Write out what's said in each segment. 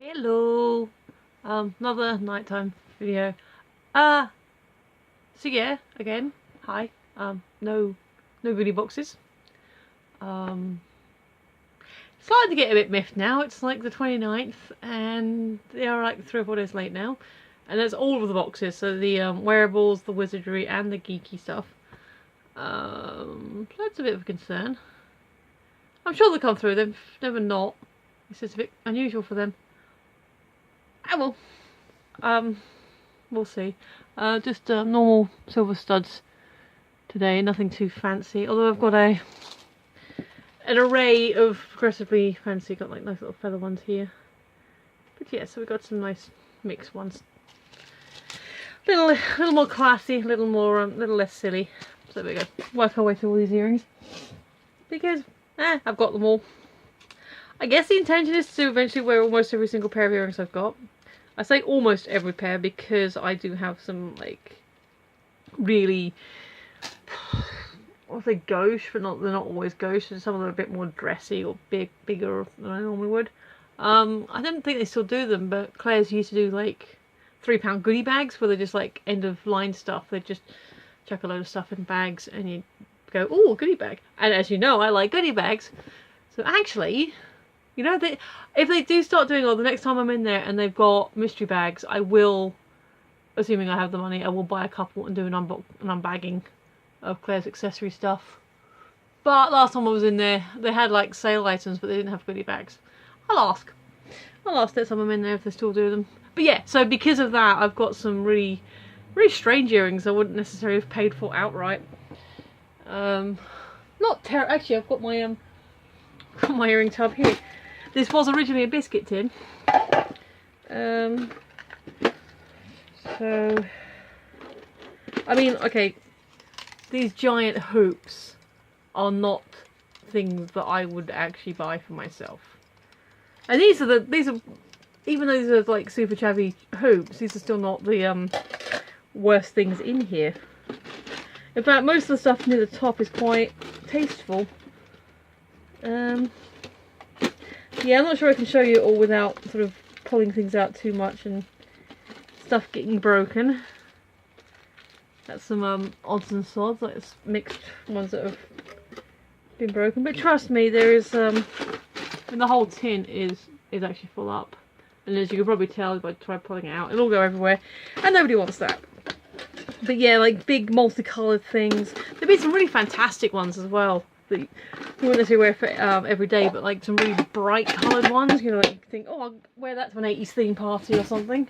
Hello. Another nighttime video. So yeah, again, hi. No goodie boxes. Starting to get a bit miffed now. It's like the 29th and they are like 3 or 4 days late now. And that's all of the boxes, so the wearables, the wizardry and the geeky stuff. So that's a bit of a concern. I'm sure they'll come through, they've never not. It's just a bit unusual for them. Oh well. We'll see. Just normal silver studs today, nothing too fancy. Although I've got an array of progressively fancy, got like nice little feather ones here. But yeah, so we got some nice mixed ones. Little more classy, little less silly. So there we go. Work our way through all these earrings because I've got them all. I guess the intention is to eventually wear almost every single pair of earrings I've got. I say almost every pair because I do have some like really, I'll say gauche, but they're not always gauche. Some of them are a bit more dressy or bigger than I normally would. I don't think they still do them, but Claire's used to do like £3 goodie bags where they're just like end of line stuff. They just chuck a load of stuff in bags and you go, oh, goodie bag. And as you know, I like goodie bags. So actually, you know, if they do start doing all the next time I'm in there and they've got mystery bags, I will, assuming I have the money, I will buy a couple and do an unbagging of Claire's accessory stuff. But last time I was in there, they had like sale items, but they didn't have goodie bags. I'll ask next time I'm in there if they still do them. But yeah, so because of that, I've got some really strange earrings I wouldn't necessarily have paid for outright. Actually, I've got my earring tub here. This was originally a biscuit tin. So, I mean, okay, these giant hoops are not things that I would actually buy for myself. And these are even though these are like super chavvy hoops, these are still not the worst things in here. In fact, most of the stuff near the top is quite tasteful. Yeah, I'm not sure I can show you it all without sort of pulling things out too much and stuff getting broken. That's some odds and sods, like mixed ones that have been broken. But trust me, there is and the whole tin is actually full up. And as you can probably tell if I try pulling it out, it'll all go everywhere. And nobody wants that. But yeah, like big multicoloured things. There've been some really fantastic ones as well that you wouldn't necessarily wear for every day, but like some really bright coloured ones. You know, like you think, oh, I'll wear that to an 80s theme party or something.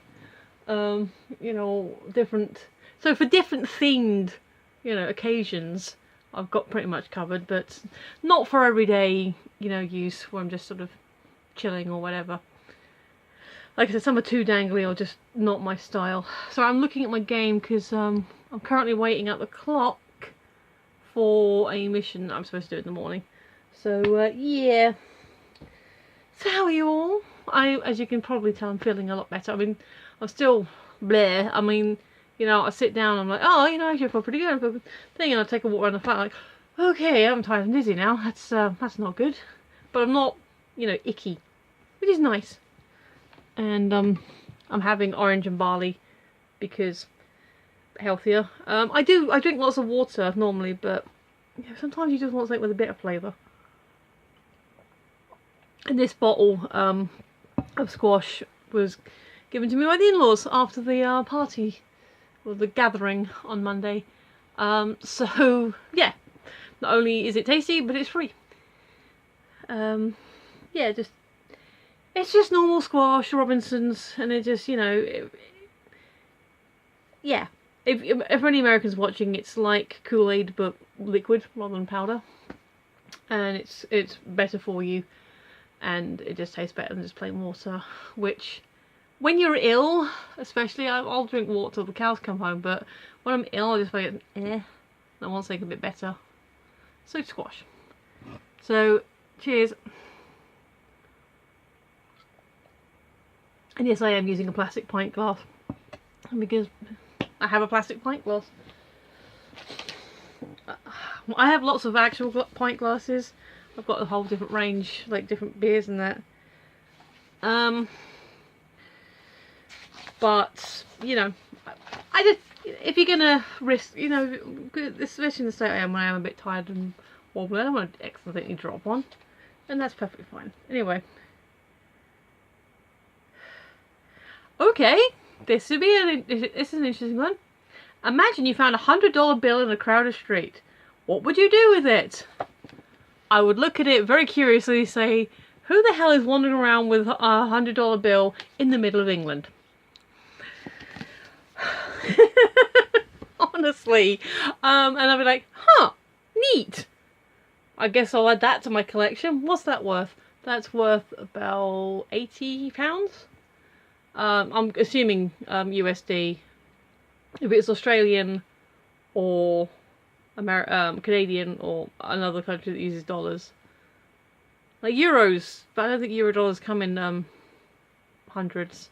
You know, different. So for different themed, you know, occasions, I've got pretty much covered, but not for everyday, you know, use where I'm just sort of chilling or whatever. Like I said, some are too dangly or just not my style. So I'm looking at my game because I'm currently waiting at the clock for a mission that I'm supposed to do in the morning. So yeah. So how are you all? As you can probably tell, I'm feeling a lot better. I mean, I'm still bleh. I mean, you know, I sit down, I'm like, oh, you know, actually I feel pretty good. I feel thing, and I take a walk around the flat, like, okay, I'm tired and dizzy now. That's not good. But I'm not, you know, icky, which is nice. And I'm having orange and barley because healthier. I drink lots of water normally, but you know, sometimes you just want something with a bit of flavour. And this bottle of squash was given to me by the in-laws after the party or the gathering on Monday. So yeah, not only is it tasty, but it's free. Yeah, it's just normal squash, Robinsons, and it just, you know, yeah. If any Americans watching, it's like Kool-Aid but liquid rather than powder, and it's better for you, and it just tastes better than just plain water. Which, when you're ill, especially, I'll drink water till the cows come home. But when I'm ill, I just find it I want something a bit better. So squash. So cheers. And yes, I am using a plastic pint glass because I have a plastic pint glass. I have lots of actual pint glasses. I've got a whole different range, like different beers and that. But, you know, I just, if you're gonna risk, you know, especially in the state I am when I am a bit tired and wobbly, I don't want to accidentally drop one, and that's perfectly fine. Anyway, okay, this is an interesting one. Imagine you found $100 bill in a crowded street. What would you do with it? I would look at it very curiously, say, who the hell is wandering around with a $100 bill in the middle of England? Honestly. And I'll be like, huh, neat. I guess I'll add that to my collection. What's that worth? That's worth about £80. I'm assuming USD. If it's Australian or Canadian or another country that uses dollars. Like euros, but I don't think euro dollars come in hundreds.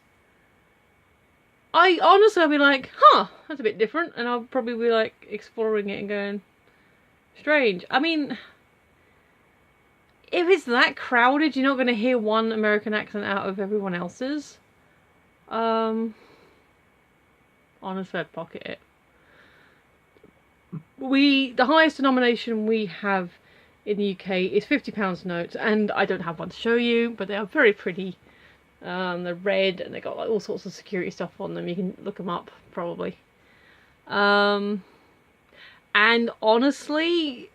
I'll be like, huh, that's a bit different, and I'll probably be like exploring it and going, strange. I mean, if it's that crowded, you're not going to hear one American accent out of everyone else's. Honestly, I'd pocket it. The highest denomination we have in the UK is £50 notes, and I don't have one to show you, but they are very pretty. They're red and they got like all sorts of security stuff on them. You can look them up probably. And honestly,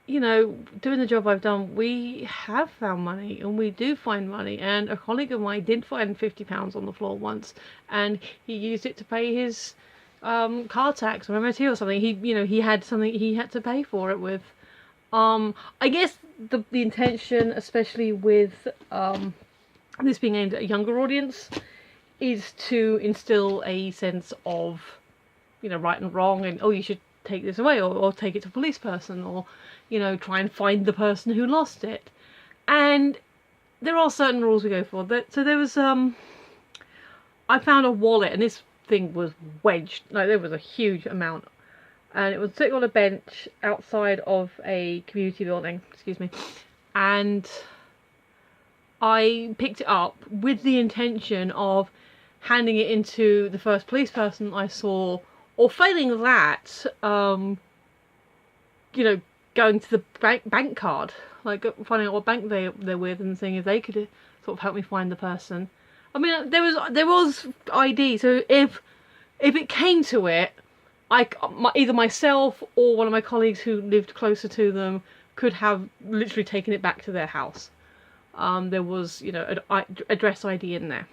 you know, doing the job I've done, we have found money, and we do find money. And a colleague of mine did find £50 on the floor once, and he used it to pay his car tax or MOT or something. He had something he had to pay for it with. I guess the intention, especially with this being aimed at a younger audience, is to instill a sense of, you know, right and wrong, and oh, you should take this away, or take it to a police person, or, you know, try and find the person who lost it. And there are certain rules we go for. So there was I found a wallet, and this thing was wedged. Like, there was a huge amount, and it was sitting on a bench outside of a community building. Excuse me. And I picked it up with the intention of handing it into the first police person I saw, or failing that, you know, going to the bank card, like finding out what bank they're with and seeing if they could sort of help me find the person. I mean, there was ID, so if it came to it, either myself or one of my colleagues who lived closer to them could have literally taken it back to their house. There was, you know, an address ID in there.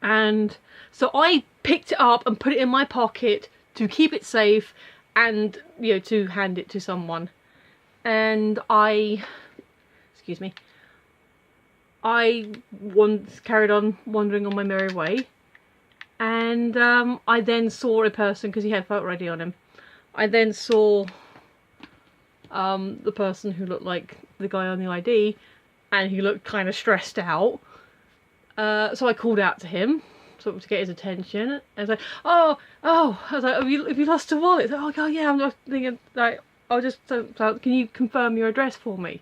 And so I picked it up and put it in my pocket to keep it safe and, you know, to hand it to someone. And I carried on wandering on my merry way. And I then saw a person, because he had photo ID on him. I then saw the person who looked like the guy on the ID, and he looked kind of stressed out. So I called out to him, sort of to get his attention. And I was like, oh, I was like, have you lost a wallet? Like, oh God, yeah, I'm just thinking, like, can you confirm your address for me?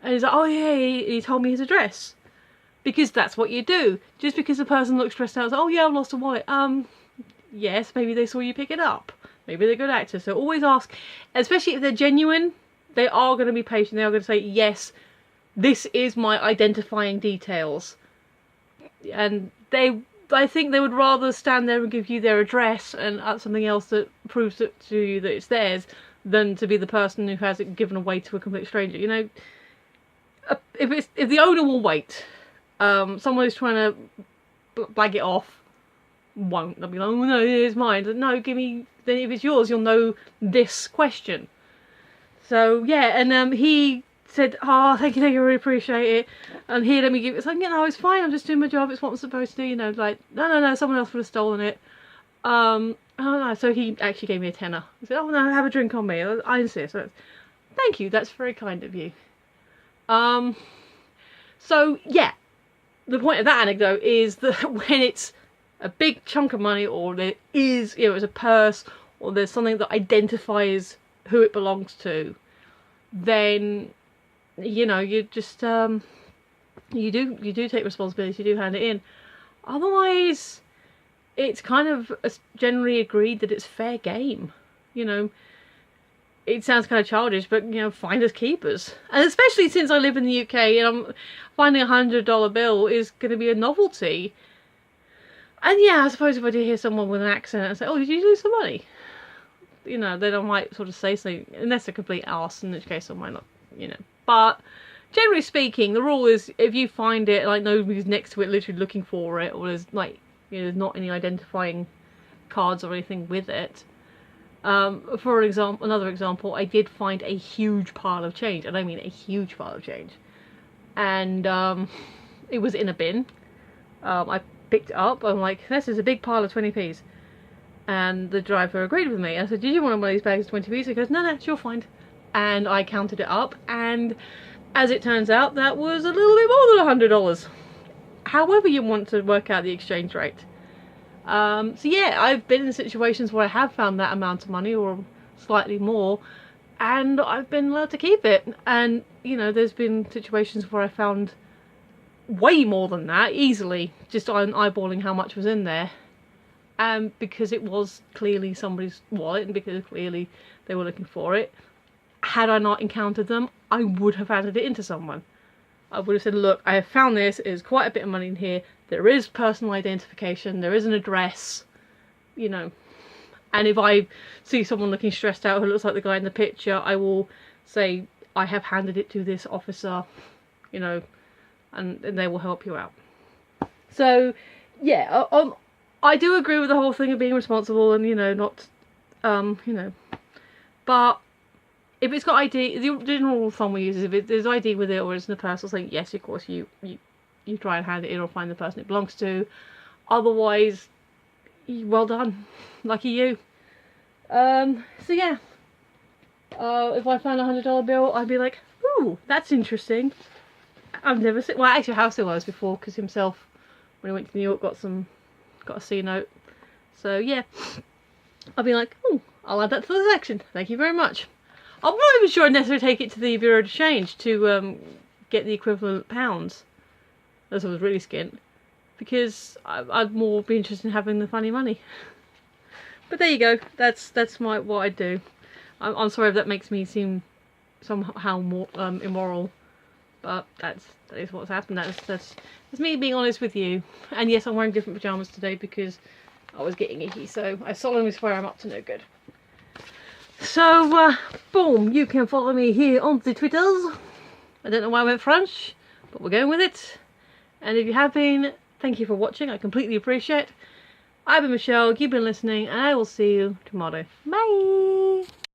And he's like, oh yeah, he told me his address. Because that's what you do. Just because the person looks stressed out, like, oh yeah, I've lost a wallet. Yes, maybe they saw you pick it up. Maybe they're good actors. So always ask, especially if they're genuine, they are going to be patient. They are going to say, yes, this is my identifying details. And I think they would rather stand there and give you their address and something else that proves to you that it's theirs, than to be the person who has it given away to a complete stranger. You know, if the owner will wait, someone who's trying to blag it off won't. They'll be like, oh no, it's mine. No, give me. Then if it's yours, you'll know this question. So yeah, and he said, oh, thank you, I really appreciate it. And he let me give it. It's like, you know, it's fine, I'm just doing my job, it's what I'm supposed to do, you know, like, no, someone else would have stolen it. Oh no, so he actually gave me a tenner. He said, oh no, have a drink on me, I insist. So thank you, that's very kind of you. So yeah, the point of that anecdote is that when it's a big chunk of money, or there is, you know, it's a purse, or there's something that identifies who it belongs to, then, you know, you just you do take responsibility, you do hand it in. Otherwise, it's kind of generally agreed that it's fair game. You know, it sounds kind of childish, but, you know, finders keepers. And especially since I live in the UK and I'm finding a $100 bill is going to be a novelty. And yeah, I suppose if I do hear someone with an accent and say, oh, did you lose some money? You know, then I might sort of say something, unless they're complete arse, in which case I might not, you know. But generally speaking, the rule is if you find it, like nobody's next to it literally looking for it, or there's like, you know, there's not any identifying cards or anything with it. For an example, another example, I did find a huge pile of change, and I mean a huge pile of change. And it was in a bin. I picked it up, I'm like, this is a big pile of 20p's. And the driver agreed with me. I said, did you want one of these bags of 20p's? He goes, no, it's your find. And I counted it up, and as it turns out, that was a little bit more than $100. However you want to work out the exchange rate. So yeah, I've been in situations where I have found that amount of money, or slightly more, and I've been allowed to keep it. And, you know, there's been situations where I found way more than that, easily, just on eyeballing how much was in there. Because it was clearly somebody's wallet, and because clearly they were looking for it. Had I not encountered them, I would have handed it into someone. I would have said, look, I have found this, there's quite a bit of money in here, there is personal identification, there is an address, you know. And if I see someone looking stressed out who looks like the guy in the picture, I will say, I have handed it to this officer, you know, and they will help you out. So, yeah, I do agree with the whole thing of being responsible and, you know, not, you know, but if it's got ID, the general rule of thumb we use is if there's ID with it or it's in the purse or something, yes, of course, you try and hand it in or find the person it belongs to. Otherwise, well done. Lucky you. So yeah. If I found a $100 bill, I'd be like, ooh, that's interesting. I've never seen, well, actually, House it was before, because himself, when he went to New York, got a C note. So yeah, I'll be like, oh, I'll add that to the section. Thank you very much. I'm not even sure I'd necessarily take it to the Bureau de Change to get the equivalent pounds, as I was really skint, because I'd more be interested in having the funny money. But there you go. That's what I do. I'm sorry if that makes me seem somehow more immoral, but that is what's happened. That's me being honest with you. And yes, I'm wearing different pajamas today because I was getting icky, so I solemnly swear I'm up to no good. So, boom, you can follow me here on the Twitters. I don't know why I went French, but we're going with it. And if you have been, thank you for watching, I completely appreciate it. I've been Michelle, you've been listening, and I will see you tomorrow. Bye!